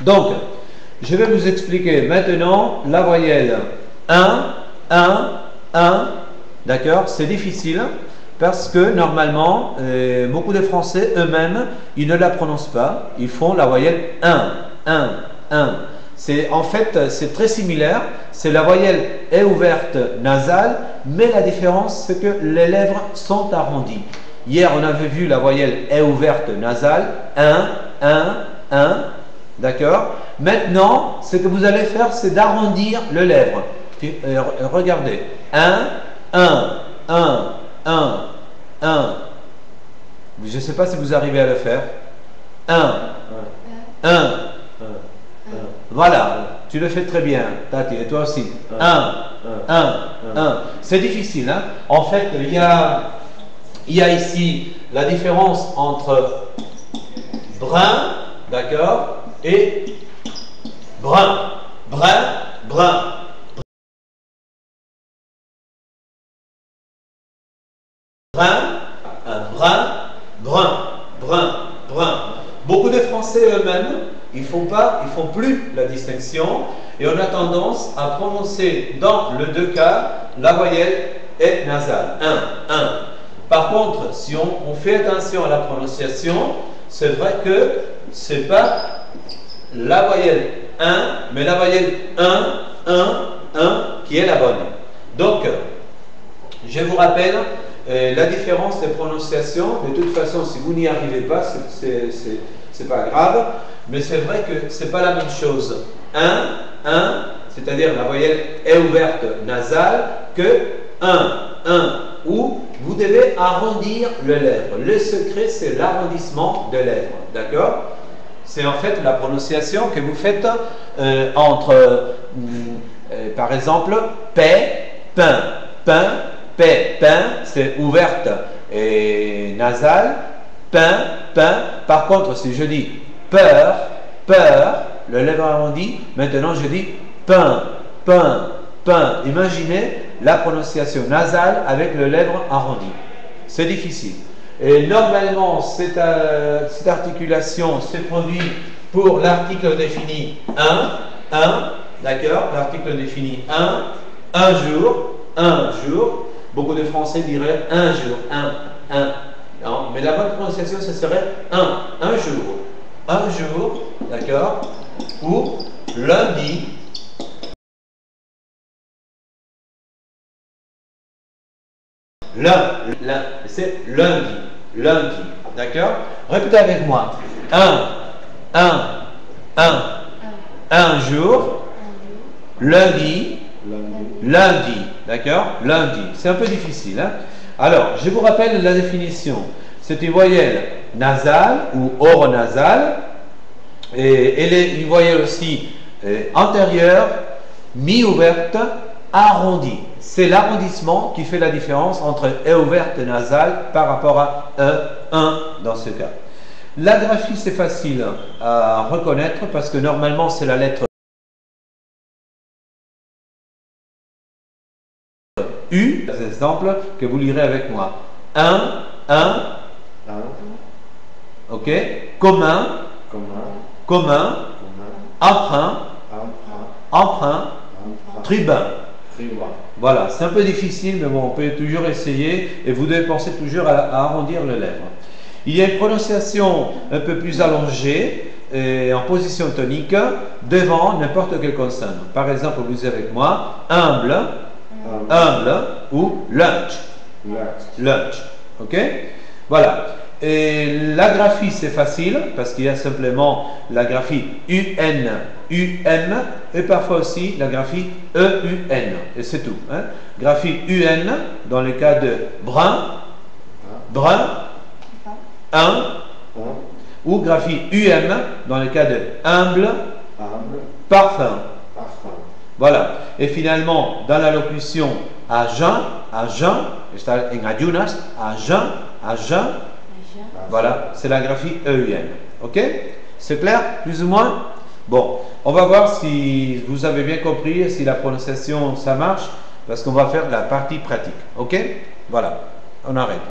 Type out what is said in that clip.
Donc, je vais vous expliquer maintenant la voyelle 1, 1, 1. D'accord? C'est difficile parce que normalement, beaucoup de Français eux-mêmes, ils ne la prononcent pas. Ils font la voyelle 1, 1, 1. En fait, c'est très similaire. C'est la voyelle est ouverte nasale, mais la différence, c'est que les lèvres sont arrondies. Hier, on avait vu la voyelle est ouverte nasale, 1, 1, 1. D'accord? Maintenant, ce que vous allez faire, c'est d'arrondir le lèvre. Regardez. 1, 1, 1, 1, 1. Je ne sais pas si vous arrivez à le faire. 1, 1. Voilà, tu le fais très bien, Tati, et toi aussi. 1, 1, 1. C'est difficile, hein? En fait, il y a ici la différence entre brun, d'accord, et brun. Brun, brun. Brun, brun, brun, brun, brun. Beaucoup de Français eux-mêmes, ils font plus la distinction et on a tendance à prononcer dans le deux cas la voyelle est nasale. 1, 1. Par contre, si on fait attention à la prononciation, c'est vrai que c'est pas la voyelle 1, mais la voyelle 1, 1, 1 qui est la bonne. Donc, je vous rappelle la différence des prononciations. De toute façon, si vous n'y arrivez pas, c'est pas grave, mais c'est vrai que c'est pas la même chose. 1, 1, c'est-à-dire la voyelle est ouverte nasale, que 1, 1, où vous devez arrondir le lèvre. Le secret, c'est l'arrondissement de lèvres. D'accord? C'est en fait la prononciation que vous faites entre, par exemple, paix, pain, pain, paix, pain, c'est ouverte et nasale, pain, pain. Par contre, si je dis peur, peur, le lèvre arrondi, maintenant je dis pain, pain, pain. Imaginez la prononciation nasale avec le lèvre arrondi. C'est difficile. Et normalement, cette articulation se produit pour l'article défini 1, 1, d'accord? L'article défini 1 jour, 1 jour. Beaucoup de Français diraient un jour, 1, 1. Non, mais la bonne prononciation, ce serait un jour. Un jour, d'accord? Ou lundi. C'est lundi. Lundi. D'accord? Répétez avec moi. Un jour. Lundi. Lundi. D'accord? Lundi. C'est un peu difficile, hein? Alors, je vous rappelle la définition. C'est une voyelle nasale ou oronasale. Et elle est une voyelle aussi antérieure, mi-ouverte, arrondie. C'est l'arrondissement qui fait la différence entre est ouverte nasale par rapport à 1 dans ce cas. La graphie, c'est facile à reconnaître parce que normalement, c'est la lettre U, des exemples que vous lirez avec moi. 1, ok, commun, emprunt, tribun. Voilà, c'est un peu difficile, mais bon, on peut toujours essayer et vous devez penser toujours à arrondir les lèvres. Il y a une prononciation un peu plus allongée et en position tonique devant n'importe quelle consonne. Par exemple, vous dites avec moi humble, ou lunch. Ok? Voilà. Et la graphie, c'est facile parce qu'il y a simplement la graphie UN, UM et parfois aussi la graphie EUN. Et c'est tout. Hein? Graphie UN dans le cas de brun, 1, ou graphie UM dans le cas de humble, parfum. Voilà. Et finalement, dans la locution à jeun, en ayunas, à jeun, voilà, c'est la graphie EUN. Ok? C'est clair, plus ou moins? Bon, on va voir si vous avez bien compris et si la prononciation, ça marche, parce qu'on va faire la partie pratique. Ok? Voilà, on arrête.